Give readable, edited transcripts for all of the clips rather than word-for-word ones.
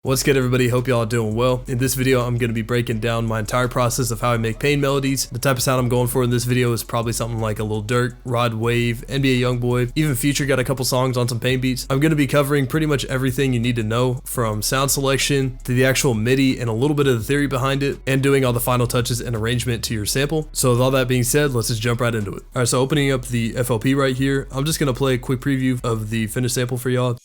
What's good, everybody? Hope y'all are doing well. In this video, I'm going to be breaking down my entire process of how I make pain melodies. The type of sound I'm going for in this video is probably something like a little Durk, Rod Wave, NBA Youngboy, even Future got a couple songs on some pain beats. I'm going to be covering pretty much everything you need to know, from sound selection to the actual Midi and a little bit of the theory behind it, and doing all the final touches and arrangement to your sample. So with all that being said, let's just jump right into it. Alright, so opening up the FLP right here, I'm just going to play a quick preview of the finished sample for y'all.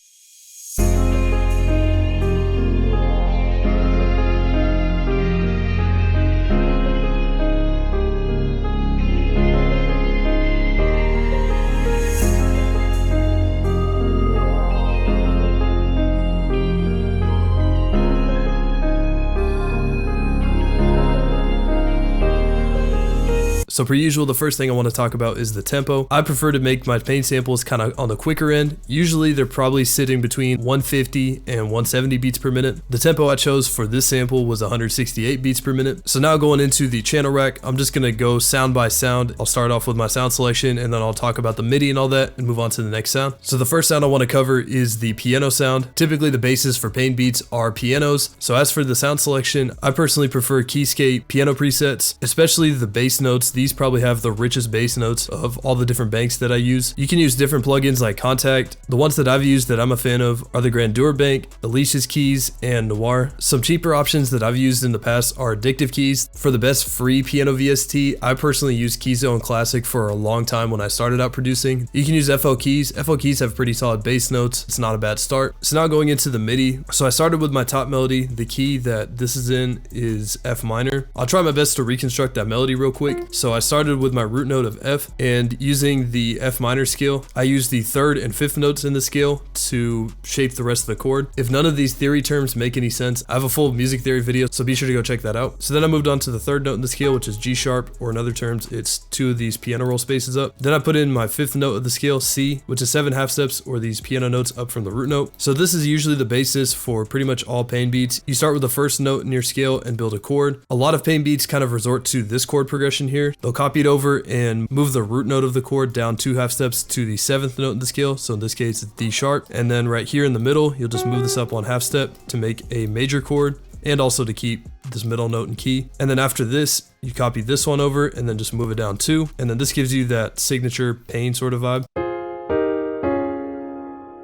So per usual, the first thing I want to talk about is the tempo. I prefer to make my pain samples kind of on the quicker end. Usually they're probably sitting between 150 and 170 beats per minute. The tempo I chose for this sample was 168 beats per minute. So now going into the channel rack, I'm just going to go sound by sound. I'll start off with my sound selection and then I'll talk about the Midi and all that and move on to the next sound. So the first sound I want to cover is the piano sound. Typically the bases for pain beats are pianos. So as for the sound selection, I personally prefer Keyscape piano presets, especially the bass notes. These probably have the richest bass notes of all the different banks that I use. You can use different plugins like Contact. The ones that I've used that I'm a fan of are the Grandeur Bank, Alicia's Keys, and Noir. Some cheaper options that I've used in the past are Addictive Keys. For the best free piano VST, I personally used Keyzone Classic for a long time when I started out producing. You can use FL Keys. FL Keys have pretty solid bass notes. It's not a bad start. So now going into the Midi. So I started with my top melody. The key that this is in is F minor. I'll try my best to reconstruct that melody real quick. So I started with my root note of F, and using the F minor scale, I use the third and fifth notes in the scale to shape the rest of the chord. If none of these theory terms make any sense, I have a full music theory video, so be sure to go check that out. So then I moved on to the third note in the scale, which is G sharp, or in other terms, it's two of these piano roll spaces up. Then I put in my fifth note of the scale, C, which is 7 half steps, or these piano notes up from the root note. So this is usually the basis for pretty much all pain beats. You start with the first note in your scale and build a chord. A lot of pain beats kind of resort to this chord progression here. They'll copy it over and move the root note of the chord down 2 half steps to the 7th note in the scale. So in this case, it's D sharp. And then right here in the middle, you'll just move this up 1 half step to make a major chord, and also to keep this middle note in key. And then after this, you copy this one over and then just move it down 2. And then this gives you that signature pain sort of vibe.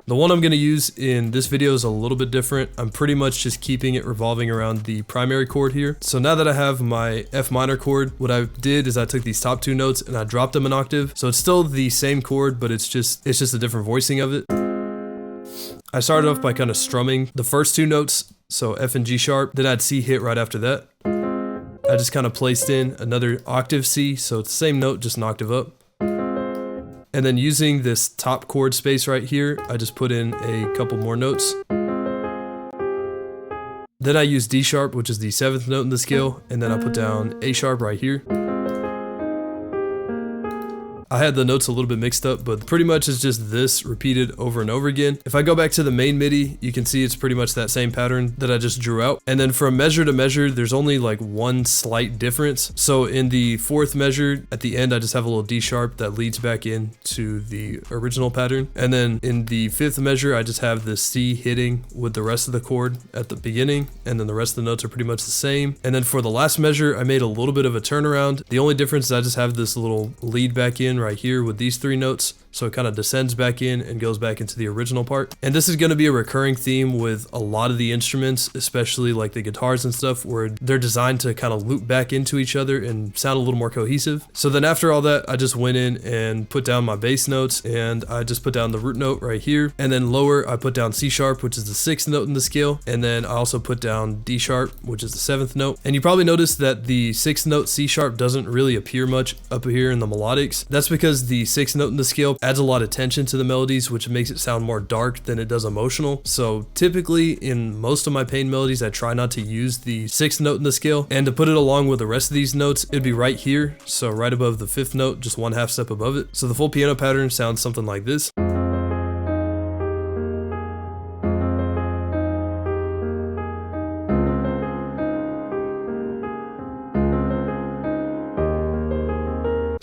The one I'm going to use in this video is a little bit different. I'm pretty much just keeping it revolving around the primary chord here. So now that I have my F minor chord, what I did is I took these top 2 notes and I dropped them an octave. So it's still the same chord, but it's just a different voicing of it. I started off by kind of strumming the first 2 notes, so F and G sharp, then I'd C hit right after that. I just kind of placed in another octave C, so it's the same note, just an octave up. And then using this top chord space right here, I just put in a couple more notes. Then I use D sharp, which is the 7th note in the scale, and then I put down A sharp right here. I had the notes a little bit mixed up, but pretty much it's just this repeated over and over again. If I go back to the main Midi, you can see it's pretty much that same pattern that I just drew out. And then from measure to measure, there's only like one slight difference. So in the 4th measure, at the end, I just have a little D sharp that leads back into the original pattern. And then in the 5th measure, I just have the C hitting with the rest of the chord at the beginning. And then the rest of the notes are pretty much the same. And then for the last measure, I made a little bit of a turnaround. The only difference is I just have this little lead back in right here with these 3 notes. So it kind of descends back in and goes back into the original part. And this is going to be a recurring theme with a lot of the instruments, especially like the guitars and stuff, where they're designed to kind of loop back into each other and sound a little more cohesive. So then after all that, I just went in and put down my bass notes, and I just put down the root note right here. And then lower, I put down C sharp, which is the 6th note in the scale. And then I also put down D sharp, which is the 7th note. And you probably noticed that the 6th note C sharp doesn't really appear much up here in the melodics. That's because the 6th note in the scale adds a lot of tension to the melodies, which makes it sound more dark than it does emotional. So typically in most of my pain melodies, I try not to use the 6th note in the scale, and to put it along with the rest of these notes, it'd be right here. So right above the 5th note, just 1 half step above it. So the full piano pattern sounds something like this.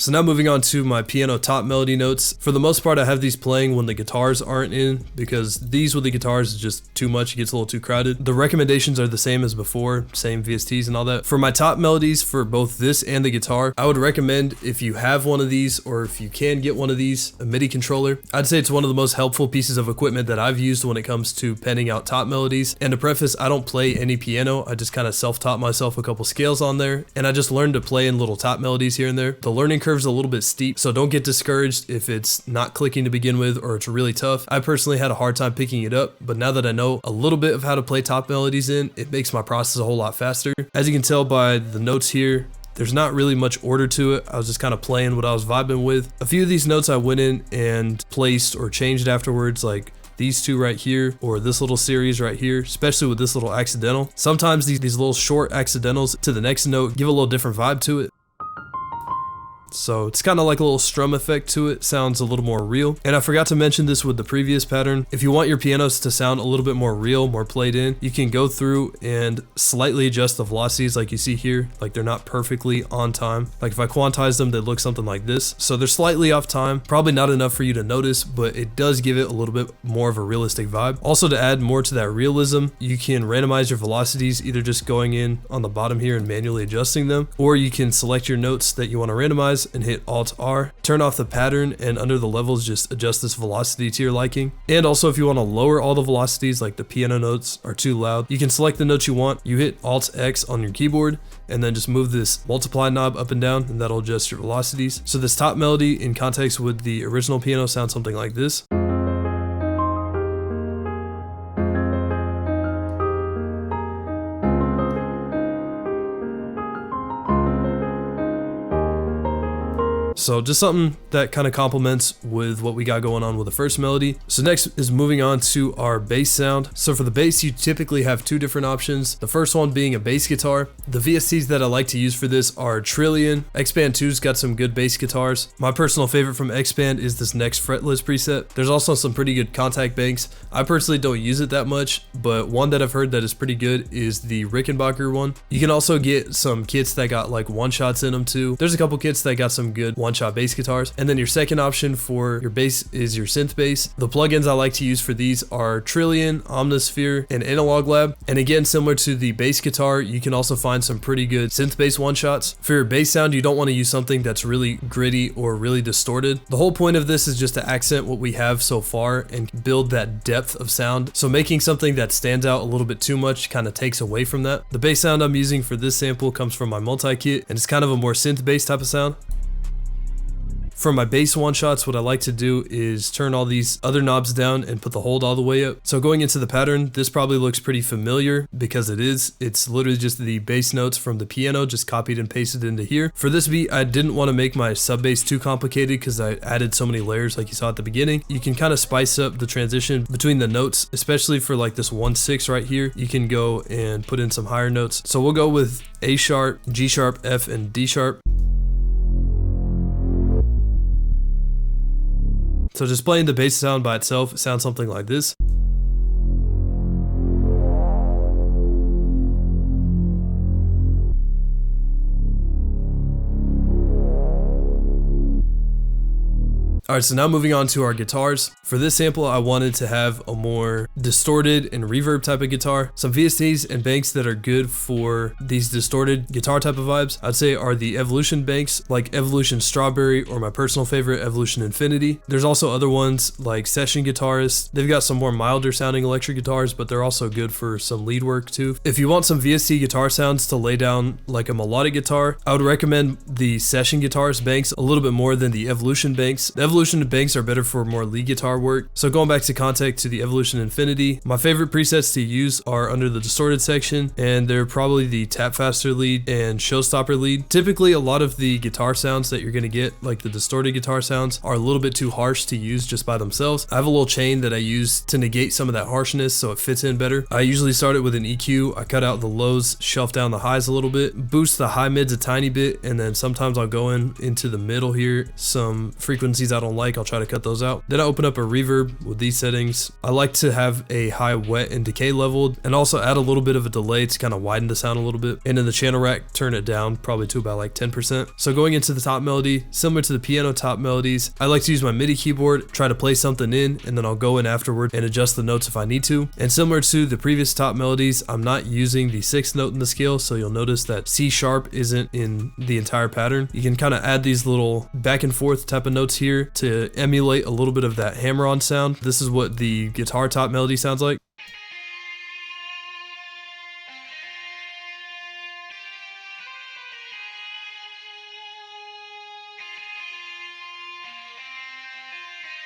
So now moving on to my piano top melody notes. For the most part, I have these playing when the guitars aren't in, because these with the guitars is just too much, it gets a little too crowded. The recommendations are the same as before, same VSTs and all that. For my top melodies for both this and the guitar, I would recommend, if you have one of these or if you can get one of these, a Midi controller. I'd say it's one of the most helpful pieces of equipment that I've used when it comes to penning out top melodies. And to preface, I don't play any piano, I just kind of self-taught myself a couple scales on there, and I just learned to play in little top melodies here and there. The learning curve is a little bit steep, so don't get discouraged if it's not clicking to begin with or it's really tough. I personally had a hard time picking it up, but now that I know a little bit of how to play top melodies in, it makes my process a whole lot faster. As you can tell by the notes here, there's not really much order to it. I was just kind of playing what I was vibing with. A few of these notes I went in and placed or changed afterwards, like these two right here, or this little series right here, especially with this little accidental. Sometimes these little short accidentals to the next note give a little different vibe to it. So it's kind of like a little strum effect to it, sounds a little more real. And I forgot to mention this with the previous pattern. If you want your pianos to sound a little bit more real, more played in, you can go through and slightly adjust the velocities like you see here. Like they're not perfectly on time. Like if I quantize them, they look something like this. So they're slightly off time, probably not enough for you to notice, but it does give it a little bit more of a realistic vibe. Also, to add more to that realism, you can randomize your velocities, either just going in on the bottom here and manually adjusting them, or you can select your notes that you want to randomize and hit Alt-R, turn off the pattern, and under the levels just adjust this velocity to your liking. And also, if you want to lower all the velocities, like the piano notes are too loud, you can select the notes you want, you hit Alt-X on your keyboard, and then just move this multiply knob up and down, and that'll adjust your velocities. So this top melody in context with the original piano sounds something like this. So just something that kind of complements with what we got going on with the first melody. So next is moving on to our bass sound. So for the bass, you typically have two different options. The first one being a bass guitar. The VSTs that I like to use for this are Trillion. X-Band 2's got some good bass guitars. My personal favorite from X-Band is this next fretless preset. There's also some pretty good contact banks. I personally don't use it that much, but one that I've heard that is pretty good is the Rickenbacker one. You can also get some kits that got like one-shots in them too. There's a couple kits that got some good one-shot bass guitars. And then your second option for your bass is your synth bass. The plugins I like to use for these are Trillion, Omnisphere, and Analog Lab. And again, similar to the bass guitar, you can also find some pretty good synth bass one-shots. For your bass sound, you don't want to use something that's really gritty or really distorted. The whole point of this is just to accent what we have so far and build that depth of sound. So making something that stands out a little bit too much kind of takes away from that. The bass sound I'm using for this sample comes from my multi-kit, and it's kind of a more synth bass type of sound. For my bass one-shots, what I like to do is turn all these other knobs down and put the hold all the way up. So going into the pattern, this probably looks pretty familiar because it is. It's literally just the bass notes from the piano just copied and pasted into here. For this beat, I didn't want to make my sub bass too complicated because I added so many layers like you saw at the beginning. You can kind of spice up the transition between the notes, especially for like this 1/6 right here. You can go and put in some higher notes. So we'll go with A sharp, G sharp, F, and D sharp. So just playing the bass sound by itself, it sounds something like this. Alright, so now moving on to our guitars. For this sample, I wanted to have a more distorted and reverb type of guitar. Some VSTs and banks that are good for these distorted guitar type of vibes, I'd say are the Evolution banks, like Evolution Strawberry, or my personal favorite, Evolution Infinity. There's also other ones like Session Guitarists. They've got some more milder sounding electric guitars, but they're also good for some lead work too. If you want some VST guitar sounds to lay down like a melodic guitar, I would recommend the Session Guitarist banks a little bit more than the Evolution banks. The Evolution banks are better for more lead guitar work. So going back to context to the Evolution Infinity, my favorite presets to use are under the distorted section, and they're probably the Tap Faster lead and Showstopper lead. Typically, a lot of the guitar sounds that you're going to get, like the distorted guitar sounds, are a little bit too harsh to use just by themselves. I have a little chain that I use to negate some of that harshness so it fits in better. I usually start it with an EQ. I cut out the lows, shelf down the highs a little bit, boost the high mids a tiny bit, and then sometimes I'll go into the middle here, some frequencies I don't don't like, I'll try to cut those out. Then I open up a reverb with these settings. I like to have a high wet and decay leveled, and also add a little bit of a delay to kind of widen the sound a little bit. And in the channel rack, turn it down probably to about like 10%. So going into the top melody, similar to the piano top melodies, I like to use my MIDI keyboard, try to play something in, and then I'll go in afterward and adjust the notes if I need to. And similar to the previous top melodies, I'm not using the 6th note in the scale, so you'll notice that C sharp isn't in the entire pattern. You can kind of add these little back and forth type of notes here to emulate a little bit of that hammer-on sound. This is what the guitar top melody sounds like.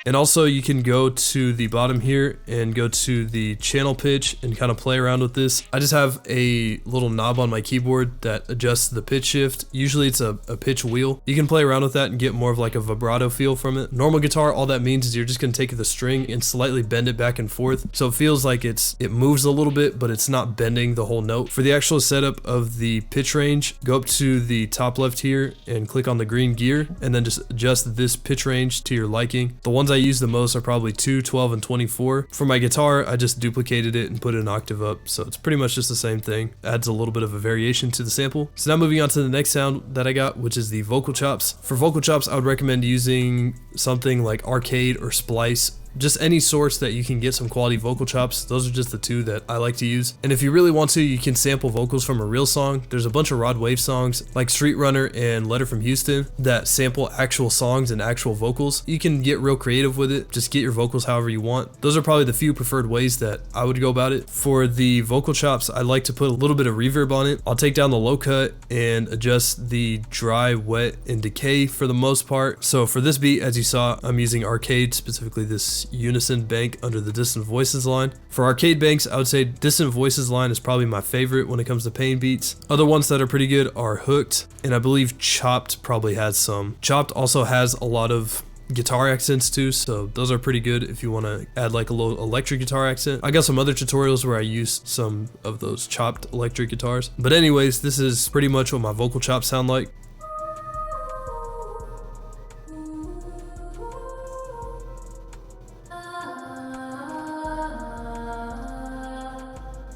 And also you can go to the bottom here and go to the channel pitch and kind of play around with this. I just have a little knob on my keyboard that adjusts the pitch shift. Usually it's a pitch wheel. You can play around with that and get more of like a vibrato feel from it. Normal guitar, all that means is you're just gonna take the string and slightly bend it back and forth. So it feels like it moves a little bit, but it's not bending the whole note. For the actual setup of the pitch range, go up to the top left here and click on the green gear, and then just adjust this pitch range to your liking. The ones I use the most are probably 2, 12, and 24. For my guitar, I just duplicated it and put it an octave up, so it's pretty much just the same thing. Adds a little bit of a variation to the sample. So now moving on to the next sound that I got, which is the vocal chops. For vocal chops, I would recommend using something like Arcade or Splice. Just any source that you can get some quality vocal chops. Those are just the two that I like to use. And if you really want to, you can sample vocals from a real song. There's a bunch of Rod Wave songs like Street Runner and Letter from Houston that sample actual songs and actual vocals. You can get real creative with it. Just get your vocals however you want. Those are probably the few preferred ways that I would go about it. For the vocal chops, I like to put a little bit of reverb on it. I'll take down the low cut and adjust the dry, wet, and decay for the most part. So for this beat, as you saw, I'm using Arcade, specifically this unison bank under the distant voices line. For arcade banks, I would say distant voices line is probably my favorite when it comes to pain beats. Other ones that are pretty good are Hooked, and I believe Chopped probably has some. Chopped also has a lot of guitar accents too, so those are pretty good if you want to add like a little electric guitar accent. I got some other tutorials where I used some of those chopped electric guitars. But anyways, this is pretty much what my vocal chops sound like.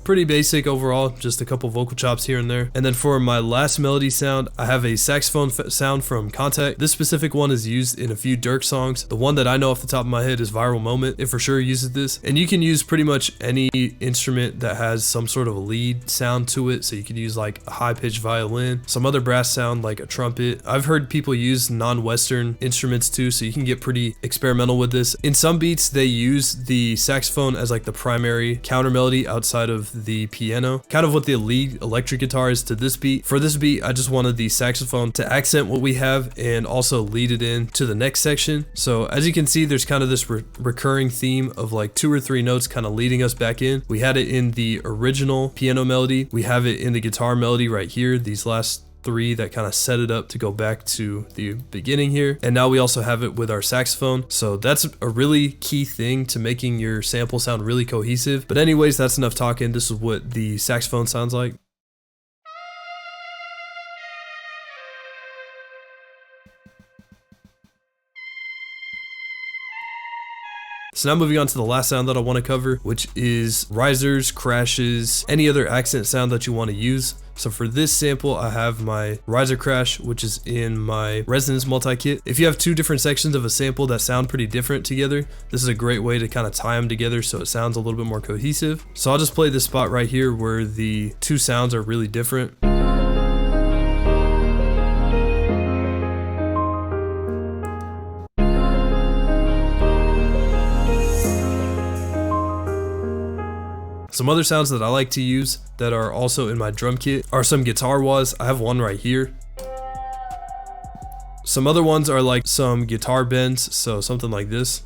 Pretty basic overall, just a couple vocal chops here and there. And then for my last melody sound, I have a saxophone sound from Contact. This specific one is used in a few Dirk songs. The one that I know off the top of my head is Viral Moment. It for sure uses this. And you can use pretty much any instrument that has some sort of a lead sound to it. So you could use like a high-pitched violin, some other brass sound like a trumpet. I've heard people use non-Western instruments too, so you can get pretty experimental with this. In some beats, they use the saxophone as like the primary counter melody outside of the piano, kind of what the lead electric guitar is to this beat. For this beat, I just wanted the saxophone to accent what we have and also lead it in to the next section. So as you can see, there's kind of this recurring theme of like 2 or 3 notes kind of leading us back in. We had it in the original piano melody. We have it in the guitar melody right here. These last 3 that kind of set it up to go back to the beginning here. And now we also have it with our saxophone. So that's a really key thing to making your sample sound really cohesive. But anyways, that's enough talking. This is what the saxophone sounds like. So now moving on to the last sound that I want to cover, which is risers, crashes, any other accent sound that you want to use. So for this sample, I have my riser crash, which is in my resonance multi-kit. If you have 2 different sections of a sample that sound pretty different together, this is a great way to kind of tie them together so it sounds a little bit more cohesive. So I'll just play this spot right here where the 2 sounds are really different. Some other sounds that I like to use that are also in my drum kit are some guitar wahs. I have one right here. Some other ones are like some guitar bends, so something like this.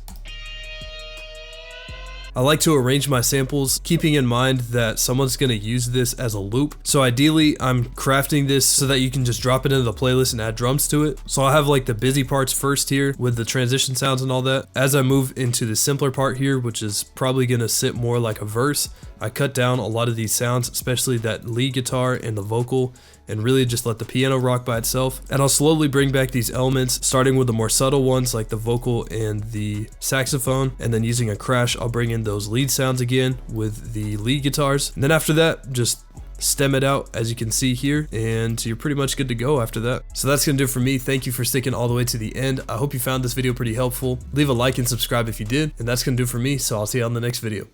I like to arrange my samples, keeping in mind that someone's going to use this as a loop. So ideally, I'm crafting this so that you can just drop it into the playlist and add drums to it. So I have like the busy parts first here with the transition sounds and all that. As I move into the simpler part here, which is probably going to sit more like a verse, I cut down a lot of these sounds, especially that lead guitar and the vocal, and really just let the piano rock by itself. And I'll slowly bring back these elements, starting with the more subtle ones like the vocal and the saxophone, and then using a crash, I'll bring in those lead sounds again with the lead guitars. And then after that, just stem it out as you can see here, and you're pretty much good to go after that. So that's gonna do it for me. Thank you for sticking all the way to the end. I hope you found this video pretty helpful. Leave a like and subscribe if you did, and that's gonna do it for me, so I'll see you on the next video.